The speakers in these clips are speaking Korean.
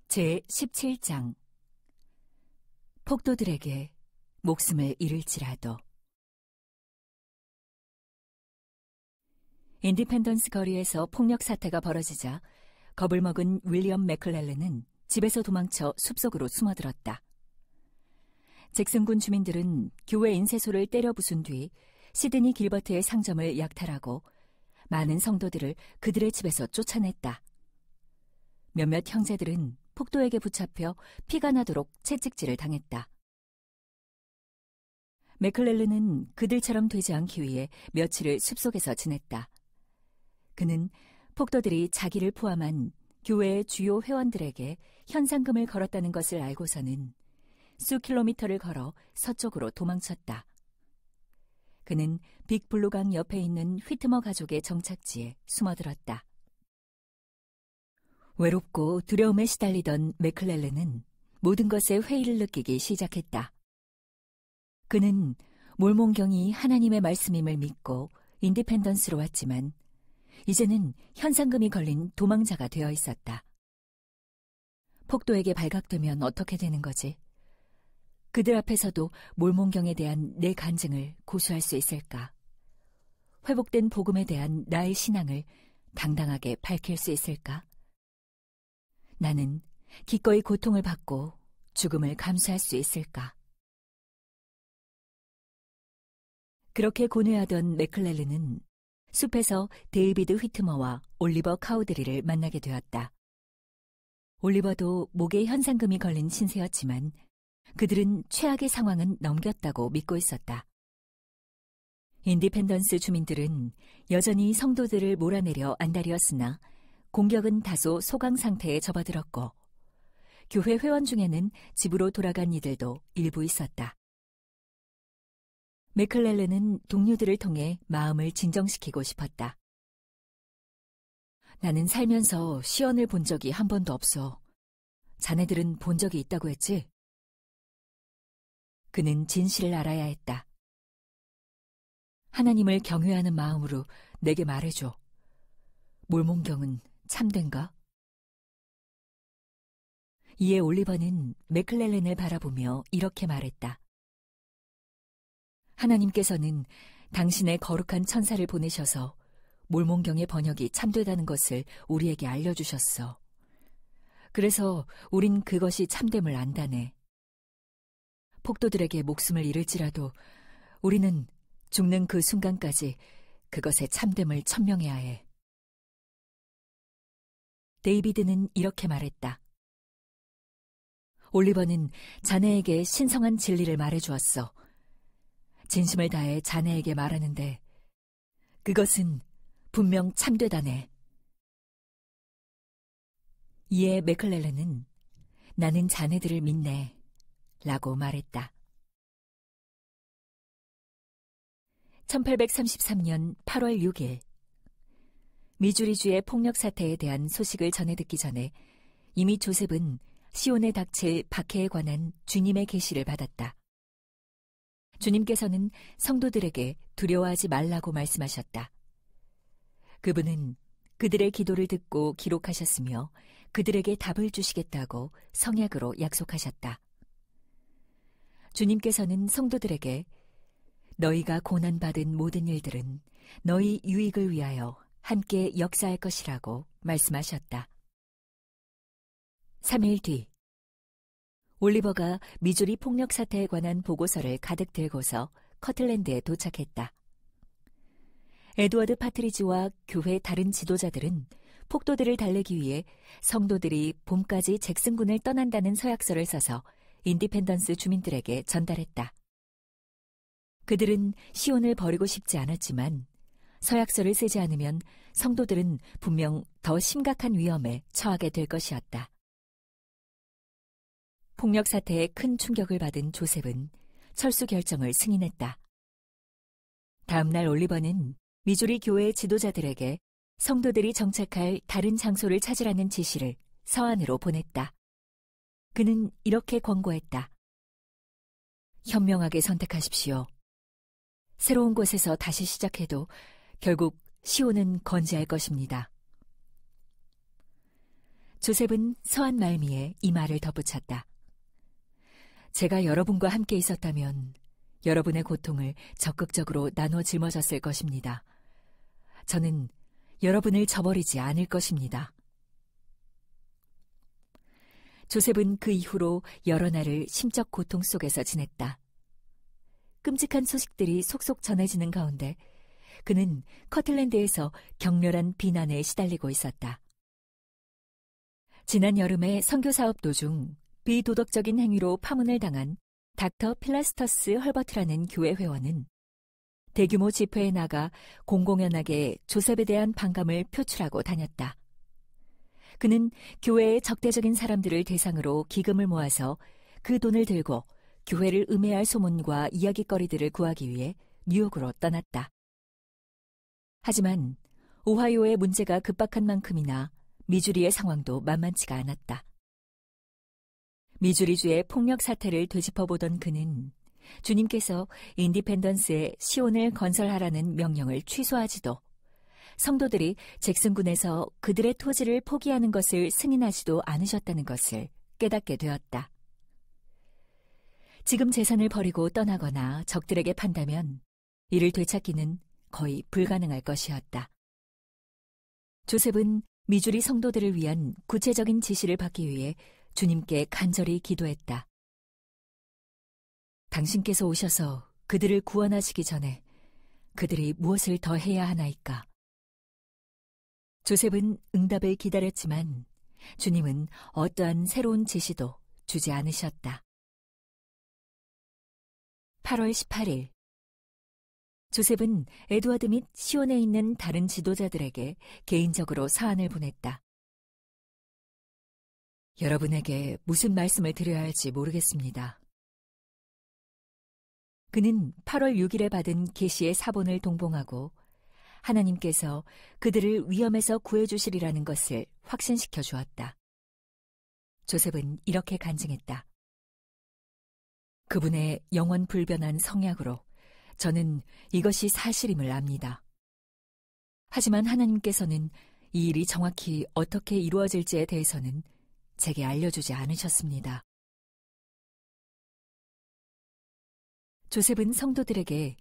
제17장 폭도들에게 목숨을 잃을지라도. 인디펜던스 거리에서 폭력 사태가 벌어지자 겁을 먹은 윌리엄 맥클렐랜은 집에서 도망쳐 숲속으로 숨어들었다. 잭슨군 주민들은 교회 인쇄소를 때려 부순 뒤 시드니 길버트의 상점을 약탈하고 많은 성도들을 그들의 집에서 쫓아냈다. 몇몇 형제들은 폭도에게 붙잡혀 피가 나도록 채찍질을 당했다. 맥클렐랜은 그들처럼 되지 않기 위해 며칠을 숲속에서 지냈다. 그는 폭도들이 자기를 포함한 교회의 주요 회원들에게 현상금을 걸었다는 것을 알고서는 수 킬로미터를 걸어 서쪽으로 도망쳤다. 그는 빅블루강 옆에 있는 휘트머 가족의 정착지에 숨어들었다. 외롭고 두려움에 시달리던 맥클렐랜은 모든 것에 회의를 느끼기 시작했다. 그는 몰몬경이 하나님의 말씀임을 믿고 인디펜던스로 왔지만 이제는 현상금이 걸린 도망자가 되어 있었다. 폭도에게 발각되면 어떻게 되는 거지? 그들 앞에서도 몰몬경에 대한 내 간증을 고수할 수 있을까? 회복된 복음에 대한 나의 신앙을 당당하게 밝힐 수 있을까? 나는 기꺼이 고통을 받고 죽음을 감수할 수 있을까? 그렇게 고뇌하던 맥클렐랜은 숲에서 데이비드 휘트머와 올리버 카우드리를 만나게 되었다. 올리버도 목에 현상금이 걸린 신세였지만 그들은 최악의 상황은 넘겼다고 믿고 있었다. 인디펜던스 주민들은 여전히 성도들을 몰아내려 안달이었으나 공격은 다소 소강 상태에 접어들었고 교회 회원 중에는 집으로 돌아간 이들도 일부 있었다. 맥클렐랜은 동료들을 통해 마음을 진정시키고 싶었다. 나는 살면서 시언을 본 적이 한 번도 없어. 자네들은 본 적이 있다고 했지? 그는 진실을 알아야 했다. 하나님을 경외하는 마음으로 내게 말해줘. 몰몬경은 참된가? 이에 올리버는 맥클렐랜을 바라보며 이렇게 말했다. 하나님께서는 당신의 거룩한 천사를 보내셔서 몰몬경의 번역이 참되다는 것을 우리에게 알려주셨어. 그래서 우린 그것이 참됨을 안다네. 폭도들에게 목숨을 잃을지라도 우리는 죽는 그 순간까지 그것의 참됨을 천명해야 해. 데이비드는 이렇게 말했다. 올리버는 자네에게 신성한 진리를 말해주었어. 진심을 다해 자네에게 말하는데 그것은 분명 참되다네. 이에 맥클렐랜은 나는 자네들을 믿네 라고 말했다. 1833년 8월 6일 미주리주의 폭력 사태에 대한 소식을 전해 듣기 전에 이미 조셉은 시온에 닥칠 박해에 관한 주님의 계시를 받았다. 주님께서는 성도들에게 두려워하지 말라고 말씀하셨다. 그분은 그들의 기도를 듣고 기록하셨으며 그들에게 답을 주시겠다고 성약으로 약속하셨다. 주님께서는 성도들에게 너희가 고난받은 모든 일들은 너희 유익을 위하여 함께 역사할 것이라고 말씀하셨다. 3일 뒤 올리버가 미주리 폭력 사태에 관한 보고서를 가득 들고서 커틀랜드에 도착했다. 에드워드 파트리지와 교회 다른 지도자들은 폭도들을 달래기 위해 성도들이 봄까지 잭슨군을 떠난다는 서약서를 써서 인디펜던스 주민들에게 전달했다. 그들은 시온을 버리고 싶지 않았지만 서약서를 쓰지 않으면 성도들은 분명 더 심각한 위험에 처하게 될 것이었다. 폭력 사태에 큰 충격을 받은 조셉은 철수 결정을 승인했다. 다음 날 올리버는 미주리 교회 지도자들에게 성도들이 정착할 다른 장소를 찾으라는 지시를 서안으로 보냈다. 그는 이렇게 권고했다. 현명하게 선택하십시오. 새로운 곳에서 다시 시작해도 결국 시온은 건재할 것입니다. 조셉은 서한 말미에 이 말을 덧붙였다. 제가 여러분과 함께 있었다면 여러분의 고통을 적극적으로 나눠 짊어졌을 것입니다. 저는 여러분을 저버리지 않을 것입니다. 조셉은 그 이후로 여러 날을 심적 고통 속에서 지냈다. 끔찍한 소식들이 속속 전해지는 가운데 그는 커틀랜드에서 격렬한 비난에 시달리고 있었다. 지난 여름에 선교사업 도중 비도덕적인 행위로 파문을 당한 닥터 필라스터스 헐버트라는 교회 회원은 대규모 집회에 나가 공공연하게 조셉에 대한 반감을 표출하고 다녔다. 그는 교회의 적대적인 사람들을 대상으로 기금을 모아서 그 돈을 들고 교회를 음해할 소문과 이야깃거리들을 구하기 위해 뉴욕으로 떠났다. 하지만 오하이오의 문제가 급박한 만큼이나 미주리의 상황도 만만치가 않았다. 미주리주의 폭력 사태를 되짚어보던 그는 주님께서 인디펜던스에 시온을 건설하라는 명령을 취소하지도 성도들이 잭슨군에서 그들의 토지를 포기하는 것을 승인하지도 않으셨다는 것을 깨닫게 되었다. 지금 재산을 버리고 떠나거나 적들에게 판다면 이를 되찾기는 거의 불가능할 것이었다. 조셉은 미주리 성도들을 위한 구체적인 지시를 받기 위해 주님께 간절히 기도했다. 당신께서 오셔서 그들을 구원하시기 전에 그들이 무엇을 더 해야 하나이까? 조셉은 응답을 기다렸지만 주님은 어떠한 새로운 지시도 주지 않으셨다. 8월 18일 조셉은 에드워드 및 시온에 있는 다른 지도자들에게 개인적으로 사안을 보냈다. 여러분에게 무슨 말씀을 드려야 할지 모르겠습니다. 그는 8월 6일에 받은 계시의 사본을 동봉하고 하나님께서 그들을 위험에서 구해주시리라는 것을 확신시켜 주었다. 조셉은 이렇게 간증했다. 그분의 영원 불변한 성약으로 저는 이것이 사실임을 압니다. 하지만 하나님께서는 이 일이 정확히 어떻게 이루어질지에 대해서는 제게 알려주지 않으셨습니다. 조셉은 성도들에게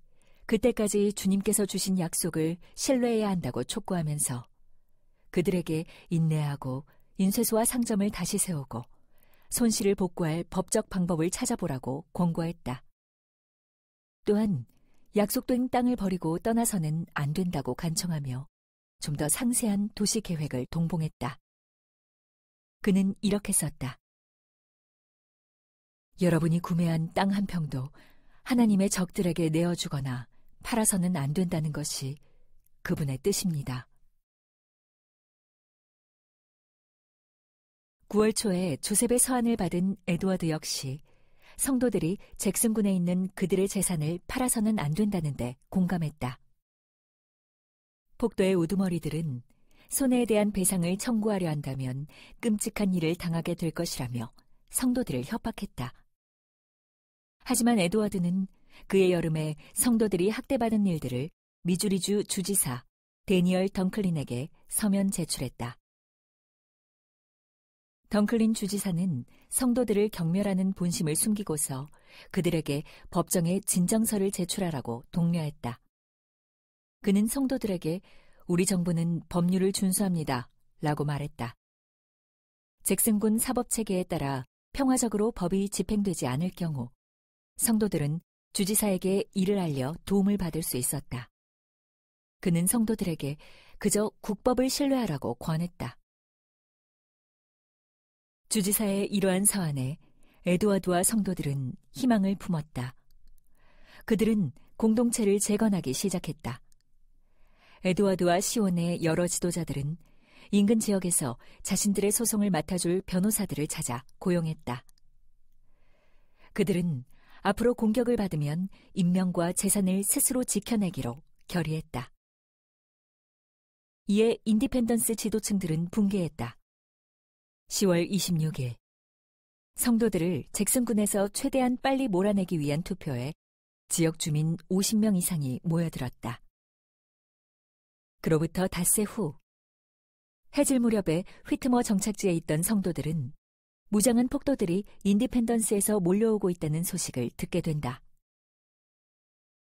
그때까지 주님께서 주신 약속을 신뢰해야 한다고 촉구하면서 그들에게 인내하고 인쇄소와 상점을 다시 세우고 손실을 복구할 법적 방법을 찾아보라고 권고했다. 또한 약속된 땅을 버리고 떠나서는 안 된다고 간청하며 좀 더 상세한 도시 계획을 동봉했다. 그는 이렇게 썼다. 여러분이 구매한 땅 한 평도 하나님의 적들에게 내어주거나 팔아서는 안 된다는 것이 그분의 뜻입니다. 9월 초에 조셉의 서한을 받은 에드워드 역시 성도들이 잭슨군에 있는 그들의 재산을 팔아서는 안 된다는데 공감했다. 폭도의 우두머리들은 손해에 대한 배상을 청구하려 한다면 끔찍한 일을 당하게 될 것이라며 성도들을 협박했다. 하지만 에드워드는 그의 여름에 성도들이 학대받은 일들을 미주리주 주지사 데니얼 덩클린에게 서면 제출했다. 덩클린 주지사는 성도들을 경멸하는 본심을 숨기고서 그들에게 법정에 진정서를 제출하라고 독려했다. 그는 성도들에게 우리 정부는 법률을 준수합니다 라고 말했다. 잭슨군 사법체계에 따라 평화적으로 법이 집행되지 않을 경우 성도들은 주지사에게 이를 알려 도움을 받을 수 있었다. 그는 성도들에게 그저 국법을 신뢰하라고 권했다. 주지사의 이러한 서한에 에드워드와 성도들은 희망을 품었다. 그들은 공동체를 재건하기 시작했다. 에드워드와 시온의 여러 지도자들은 인근 지역에서 자신들의 소송을 맡아줄 변호사들을 찾아 고용했다. 그들은 앞으로 공격을 받으면 인명과 재산을 스스로 지켜내기로 결의했다. 이에 인디펜던스 지도층들은 붕괴했다. 10월 26일 성도들을 잭슨군에서 최대한 빨리 몰아내기 위한 투표에 지역 주민 50명 이상이 모여들었다. 그로부터 닷새 후 해질 무렵에 휘트머 정착지에 있던 성도들은 무장한 폭도들이 인디펜던스에서 몰려오고 있다는 소식을 듣게 된다.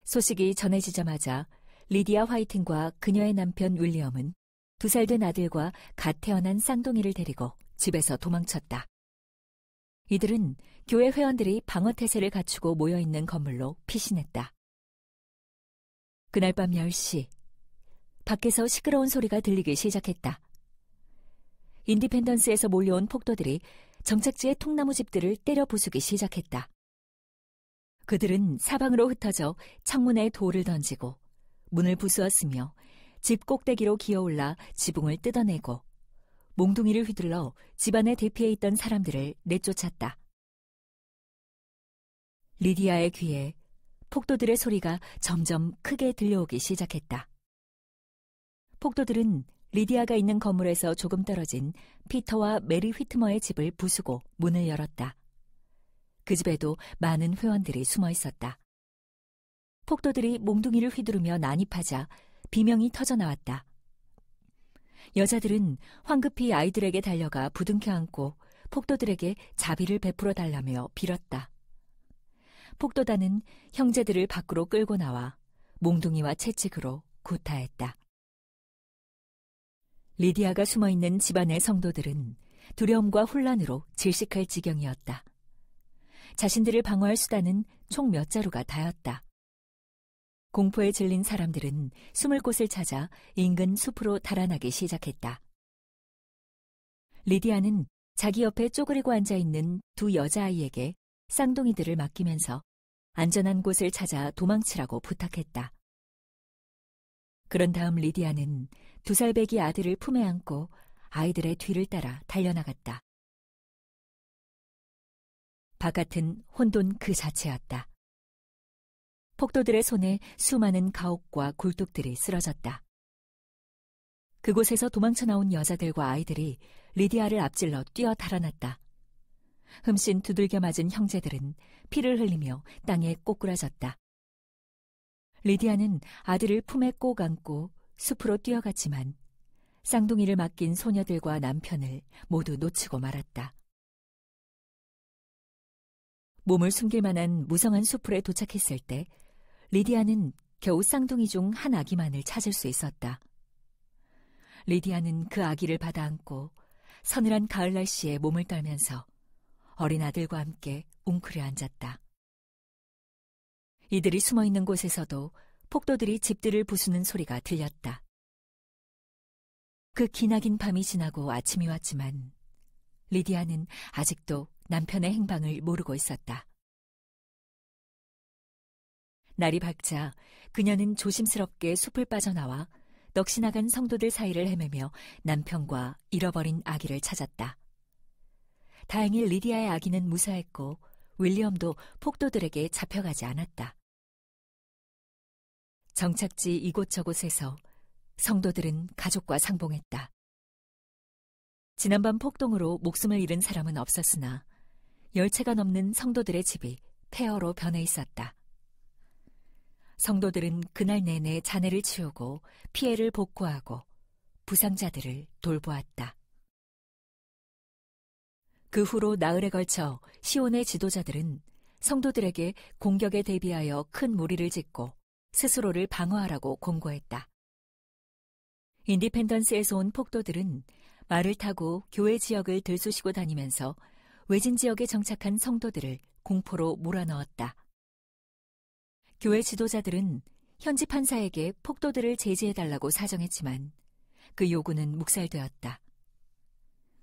소식이 전해지자마자 리디아 화이팅과 그녀의 남편 윌리엄은 2살 된 아들과 갓 태어난 쌍둥이를 데리고 집에서 도망쳤다. 이들은 교회 회원들이 방어태세를 갖추고 모여있는 건물로 피신했다. 그날 밤 10시, 밖에서 시끄러운 소리가 들리기 시작했다. 인디펜던스에서 몰려온 폭도들이 정착지의 통나무집들을 때려 부수기 시작했다. 그들은 사방으로 흩어져 창문에 돌을 던지고 문을 부수었으며 집 꼭대기로 기어올라 지붕을 뜯어내고 몽둥이를 휘둘러 집안에 대피해 있던 사람들을 내쫓았다. 리디아의 귀에 폭도들의 소리가 점점 크게 들려오기 시작했다. 폭도들은 리디아가 있는 건물에서 조금 떨어진 피터와 메리 휘트머의 집을 부수고 문을 열었다. 그 집에도 많은 회원들이 숨어 있었다. 폭도들이 몽둥이를 휘두르며 난입하자 비명이 터져나왔다. 여자들은 황급히 아이들에게 달려가 부둥켜 안고 폭도들에게 자비를 베풀어 달라며 빌었다. 폭도단은 형제들을 밖으로 끌고 나와 몽둥이와 채찍으로 구타했다. 리디아가 숨어있는 집안의 성도들은 두려움과 혼란으로 질식할 지경이었다. 자신들을 방어할 수단은 총 몇 자루가 다였다. 공포에 질린 사람들은 숨을 곳을 찾아 인근 숲으로 달아나기 시작했다. 리디아는 자기 옆에 쪼그리고 앉아있는 2 여자아이에게 쌍둥이들을 맡기면서 안전한 곳을 찾아 도망치라고 부탁했다. 그런 다음 리디아는 2살 배기 아들을 품에 안고 아이들의 뒤를 따라 달려나갔다. 바깥은 혼돈 그 자체였다. 폭도들의 손에 수많은 가옥과 굴뚝들이 쓰러졌다. 그곳에서 도망쳐 나온 여자들과 아이들이 리디아를 앞질러 뛰어 달아났다. 흠씬 두들겨 맞은 형제들은 피를 흘리며 땅에 꼬꾸라졌다. 리디아는 아들을 품에 꼭 안고 숲으로 뛰어갔지만 쌍둥이를 맡긴 소녀들과 남편을 모두 놓치고 말았다. 몸을 숨길 만한 무성한 숲풀에 도착했을 때 리디아는 겨우 쌍둥이 중 한 아기만을 찾을 수 있었다. 리디아는 그 아기를 받아 안고 서늘한 가을 날씨에 몸을 떨면서 어린 아들과 함께 웅크려 앉았다. 이들이 숨어있는 곳에서도 폭도들이 집들을 부수는 소리가 들렸다. 그 기나긴 밤이 지나고 아침이 왔지만 리디아는 아직도 남편의 행방을 모르고 있었다. 날이 밝자 그녀는 조심스럽게 숲을 빠져나와 넋이 나간 성도들 사이를 헤매며 남편과 잃어버린 아기를 찾았다. 다행히 리디아의 아기는 무사했고 윌리엄도 폭도들에게 잡혀가지 않았다. 정착지 이곳저곳에서 성도들은 가족과 상봉했다. 지난밤 폭동으로 목숨을 잃은 사람은 없었으나 10채가 넘는 성도들의 집이 폐허로 변해 있었다. 성도들은 그날 내내 잔해를 치우고 피해를 복구하고 부상자들을 돌보았다. 그 후로 나흘에 걸쳐 시온의 지도자들은 성도들에게 공격에 대비하여 큰 무리를 짓고 스스로를 방어하라고 공고했다. 인디펜던스에서 온 폭도들은 말을 타고 교회 지역을 들쑤시고 다니면서 외진 지역에 정착한 성도들을 공포로 몰아넣었다. 교회 지도자들은 현지 판사에게 폭도들을 제지해달라고 사정했지만 그 요구는 묵살되었다.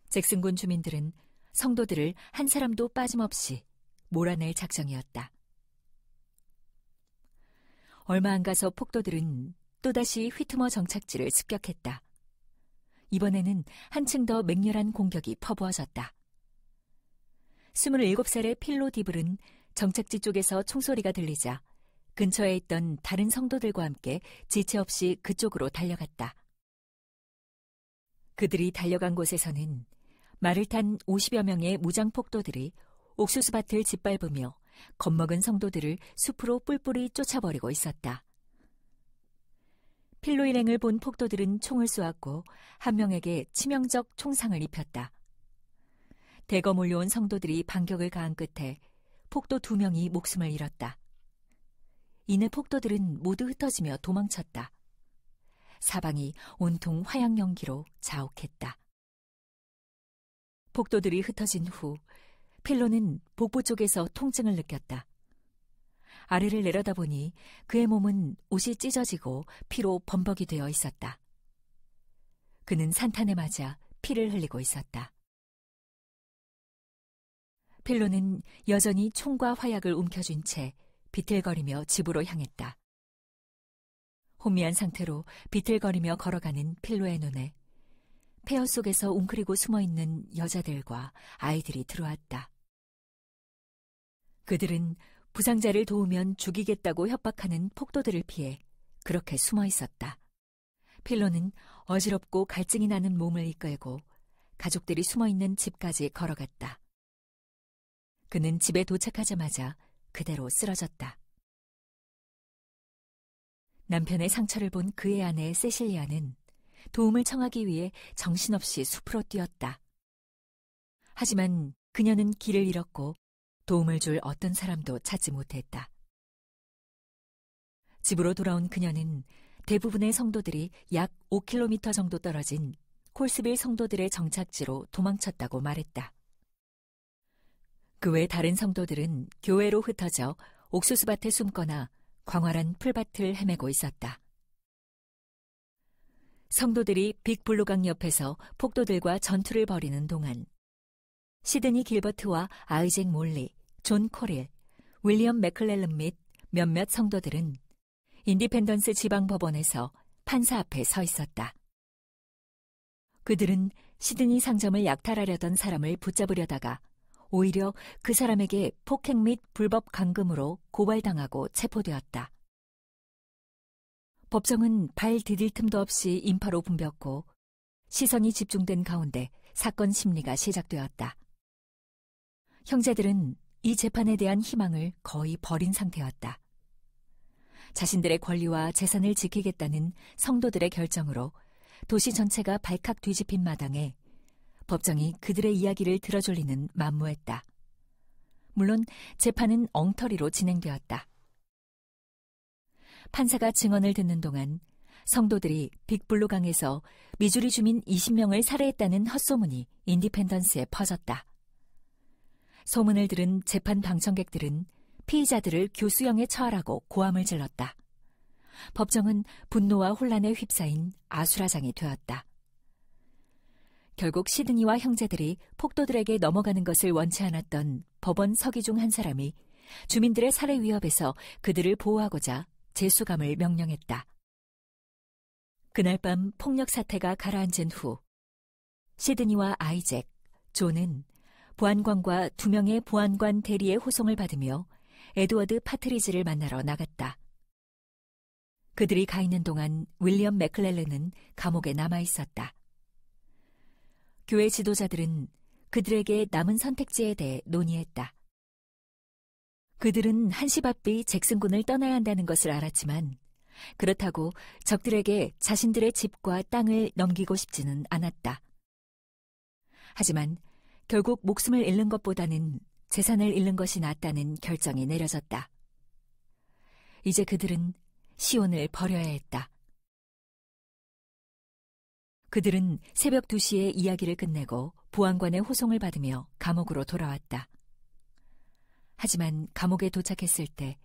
잭슨군 주민들은 성도들을 한 사람도 빠짐없이 몰아낼 작정이었다. 얼마 안 가서 폭도들은 또다시 휘트머 정착지를 습격했다. 이번에는 한층 더 맹렬한 공격이 퍼부어졌다. 27살의 필로 디블은 정착지 쪽에서 총소리가 들리자 근처에 있던 다른 성도들과 함께 지체 없이 그쪽으로 달려갔다. 그들이 달려간 곳에서는 말을 탄 50여 명의 무장폭도들이 옥수수밭을 짓밟으며 겁먹은 성도들을 숲으로 뿔뿔이 쫓아버리고 있었다. 필로 일행을 본 폭도들은 총을 쏘았고 한 명에게 치명적 총상을 입혔다. 대거 몰려온 성도들이 반격을 가한 끝에 폭도 2명이 목숨을 잃었다. 이내 폭도들은 모두 흩어지며 도망쳤다. 사방이 온통 화약 연기로 자욱했다. 폭도들이 흩어진 후 필로는 복부 쪽에서 통증을 느꼈다. 아래를 내려다보니 그의 몸은 옷이 찢어지고 피로 범벅이 되어 있었다. 그는 산탄에 맞아 피를 흘리고 있었다. 필로는 여전히 총과 화약을 움켜쥔 채 비틀거리며 집으로 향했다. 혼미한 상태로 비틀거리며 걸어가는 필로의 눈에 폐허 속에서 웅크리고 숨어있는 여자들과 아이들이 들어왔다. 그들은 부상자를 도우면 죽이겠다고 협박하는 폭도들을 피해 그렇게 숨어 있었다. 필로는 어지럽고 갈증이 나는 몸을 이끌고 가족들이 숨어있는 집까지 걸어갔다. 그는 집에 도착하자마자 그대로 쓰러졌다. 남편의 상처를 본 그의 아내 세실리아는 도움을 청하기 위해 정신없이 숲으로 뛰었다. 하지만 그녀는 길을 잃었고 도움을 줄 어떤 사람도 찾지 못했다. 집으로 돌아온 그녀는 대부분의 성도들이 약 5km 정도 떨어진 콜스빌 성도들의 정착지로 도망쳤다고 말했다. 그 외 다른 성도들은 교회로 흩어져 옥수수밭에 숨거나 광활한 풀밭을 헤매고 있었다. 성도들이 빅블루강 옆에서 폭도들과 전투를 벌이는 동안 시드니 길버트와 아이잭 몰리, 존 코릴, 윌리엄 맥클렐런 및 몇몇 성도들은 인디펜던스 지방법원에서 판사 앞에 서 있었다. 그들은 시드니 상점을 약탈하려던 사람을 붙잡으려다가 오히려 그 사람에게 폭행 및 불법 감금으로 고발당하고 체포되었다. 법정은 발 디딜 틈도 없이 인파로 붐볐고 시선이 집중된 가운데 사건 심리가 시작되었다. 형제들은 이 재판에 대한 희망을 거의 버린 상태였다. 자신들의 권리와 재산을 지키겠다는 성도들의 결정으로 도시 전체가 발칵 뒤집힌 마당에 법정이 그들의 이야기를 들어줄리는 만무했다. 물론 재판은 엉터리로 진행되었다. 판사가 증언을 듣는 동안 성도들이 빅블루강에서 미주리 주민 20명을 살해했다는 헛소문이 인디펜던스에 퍼졌다. 소문을 들은 재판 방청객들은 피의자들을 교수형에 처하라고 고함을 질렀다. 법정은 분노와 혼란에 휩싸인 아수라장이 되었다. 결국 시드니와 형제들이 폭도들에게 넘어가는 것을 원치 않았던 법원 서기 중 한 사람이 주민들의 살해 위협에서 그들을 보호하고자 재수감을 명령했다. 그날 밤 폭력 사태가 가라앉은 후 시드니와 아이잭, 존은 보안관과 2명의 보안관 대리의 호송을 받으며 에드워드 파트리지를 만나러 나갔다. 그들이 가 있는 동안 윌리엄 맥클렐런은 감옥에 남아 있었다. 교회 지도자들은 그들에게 남은 선택지에 대해 논의했다. 그들은 한시바삐 잭슨군을 떠나야 한다는 것을 알았지만 그렇다고 적들에게 자신들의 집과 땅을 넘기고 싶지는 않았다. 하지만 결국 목숨을 잃는 것보다는 재산을 잃는 것이 낫다는 결정이 내려졌다. 이제 그들은 시온을 버려야 했다. 그들은 새벽 2시에 이야기를 끝내고 보안관의 호송을 받으며 감옥으로 돌아왔다. 하지만 감옥에 도착했을 때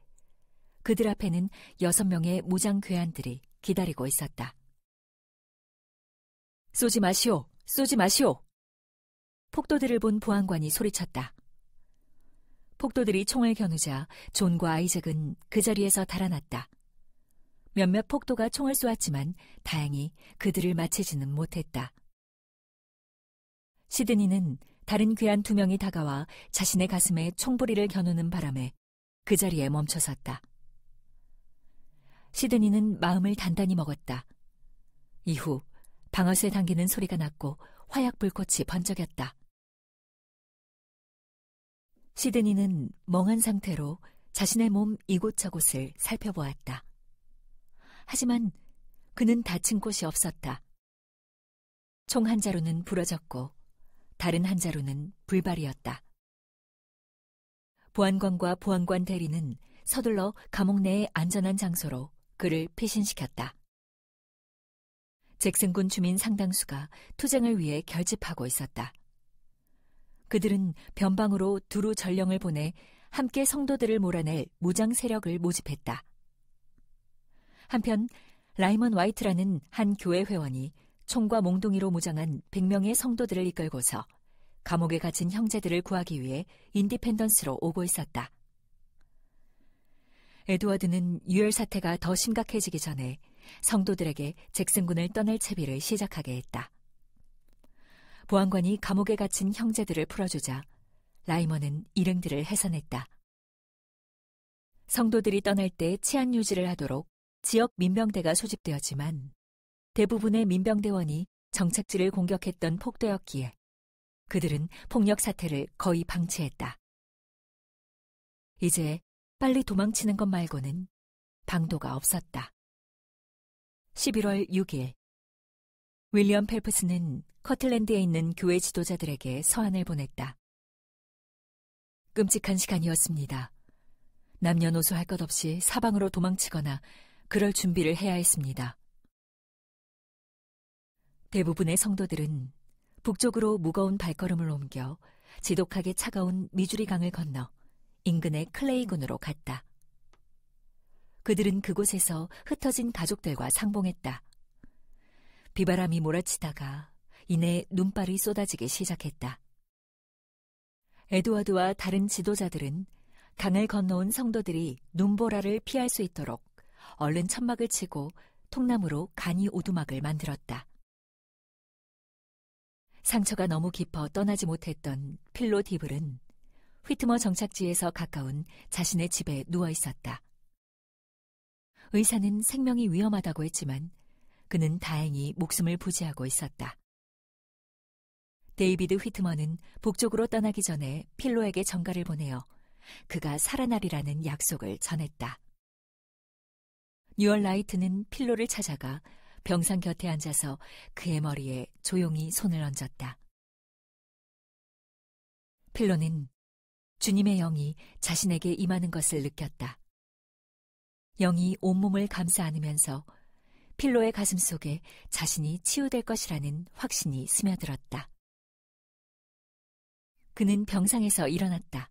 그들 앞에는 6명의 무장 괴한들이 기다리고 있었다. 쏘지 마시오! 쏘지 마시오! 폭도들을 본 보안관이 소리쳤다. 폭도들이 총을 겨누자 존과 아이잭은 그 자리에서 달아났다. 몇몇 폭도가 총을 쏘았지만 다행히 그들을 맞히지는 못했다. 시드니는 다른 괴한 2명이 다가와 자신의 가슴에 총부리를 겨누는 바람에 그 자리에 멈춰섰다. 시드니는 마음을 단단히 먹었다. 이후 방아쇠 당기는 소리가 났고 화약 불꽃이 번쩍였다. 시드니는 멍한 상태로 자신의 몸 이곳저곳을 살펴보았다. 하지만 그는 다친 곳이 없었다. 총 한 자루는 부러졌고 다른 한 자루는 불발이었다. 보안관과 보안관 대리는 서둘러 감옥 내의 안전한 장소로 그를 피신시켰다. 잭슨군 주민 상당수가 투쟁을 위해 결집하고 있었다. 그들은 변방으로 두루 전령을 보내 함께 성도들을 몰아낼 무장 세력을 모집했다. 한편 라이먼 화이트라는 한 교회 회원이 총과 몽둥이로 무장한 100명의 성도들을 이끌고서 감옥에 갇힌 형제들을 구하기 위해 인디펜던스로 오고 있었다. 에드워드는 유혈 사태가 더 심각해지기 전에 성도들에게 잭슨군을 떠날 채비를 시작하게 했다. 보안관이 감옥에 갇힌 형제들을 풀어주자 라이먼은 일행들을 해산했다. 성도들이 떠날 때 치안 유지를 하도록 지역 민병대가 소집되었지만 대부분의 민병대원이 정착지를 공격했던 폭도였기에 그들은 폭력 사태를 거의 방치했다. 이제 빨리 도망치는 것 말고는 방도가 없었다. 11월 6일 윌리엄 펠프스는 커틀랜드에 있는 교회 지도자들에게 서한을 보냈다. 끔찍한 시간이었습니다. 남녀노소 할 것 없이 사방으로 도망치거나 그럴 준비를 해야 했습니다. 대부분의 성도들은 북쪽으로 무거운 발걸음을 옮겨 지독하게 차가운 미주리 강을 건너 인근의 클레이군으로 갔다. 그들은 그곳에서 흩어진 가족들과 상봉했다. 비바람이 몰아치다가 이내 눈발이 쏟아지기 시작했다. 에드워드와 다른 지도자들은 강을 건너온 성도들이 눈보라를 피할 수 있도록 얼른 천막을 치고 통나무로 간이 오두막을 만들었다. 상처가 너무 깊어 떠나지 못했던 필로 디블은 휘트머 정착지에서 가까운 자신의 집에 누워 있었다. 의사는 생명이 위험하다고 했지만 그는 다행히 목숨을 부지하고 있었다. 데이비드 휘트머는 북쪽으로 떠나기 전에 필로에게 전가를 보내어 그가 살아나리라는 약속을 전했다. 뉴얼 라이트는 필로를 찾아가 병상 곁에 앉아서 그의 머리에 조용히 손을 얹었다. 필로는 주님의 영이 자신에게 임하는 것을 느꼈다. 영이 온몸을 감싸 안으면서 필로의 가슴 속에 자신이 치유될 것이라는 확신이 스며들었다. 그는 병상에서 일어났다.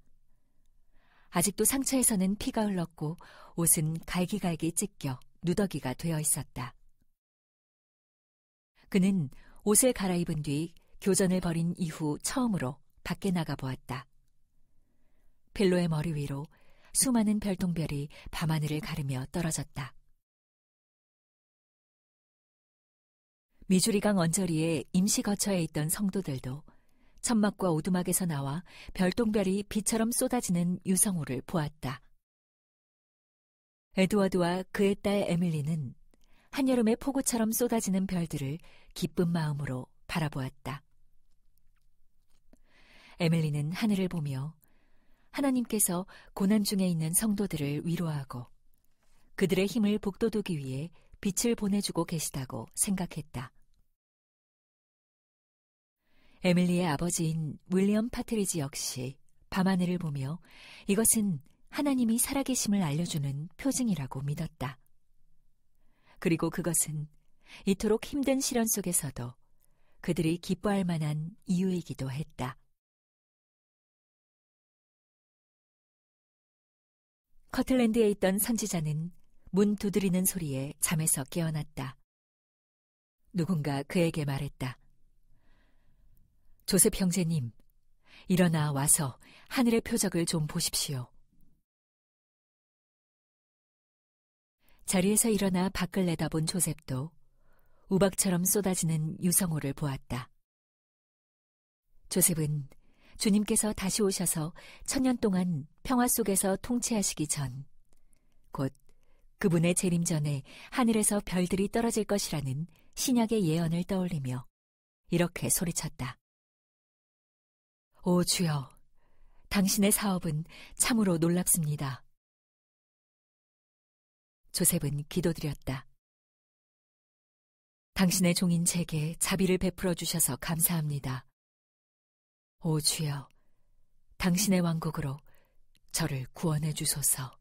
아직도 상처에서는 피가 흘렀고 옷은 갈기갈기 찢겨 누더기가 되어 있었다. 그는 옷을 갈아입은 뒤 교전을 벌인 이후 처음으로 밖에 나가 보았다. 필로의 머리 위로 수많은 별똥별이 밤하늘을 가르며 떨어졌다. 미주리강 언저리에 임시 거처에 있던 성도들도 천막과 오두막에서 나와 별똥별이 비처럼 쏟아지는 유성우를 보았다. 에드워드와 그의 딸 에밀리는 한여름의 폭우처럼 쏟아지는 별들을 기쁜 마음으로 바라보았다. 에밀리는 하늘을 보며 하나님께서 고난 중에 있는 성도들을 위로하고 그들의 힘을 북돋우기 위해 빛을 보내주고 계시다고 생각했다. 에밀리의 아버지인 윌리엄 파트리지 역시 밤하늘을 보며 이것은 하나님이 살아계심을 알려주는 표징이라고 믿었다. 그리고 그것은 이토록 힘든 시련 속에서도 그들이 기뻐할 만한 이유이기도 했다. 커틀랜드에 있던 선지자는 문 두드리는 소리에 잠에서 깨어났다. 누군가 그에게 말했다. 조셉 형제님, 일어나 와서 하늘의 표적을 좀 보십시오. 자리에서 일어나 밖을 내다본 조셉도 우박처럼 쏟아지는 유성호를 보았다. 조셉은 주님께서 다시 오셔서 1000년 동안 평화 속에서 통치하시기 전, 곧 그분의 재림 전에 하늘에서 별들이 떨어질 것이라는 신약의 예언을 떠올리며 이렇게 소리쳤다. 오 주여, 당신의 사업은 참으로 놀랍습니다. 조셉은 기도드렸다. 당신의 종인 제게 자비를 베풀어 주셔서 감사합니다. 오 주여, 당신의 왕국으로 저를 구원해 주소서.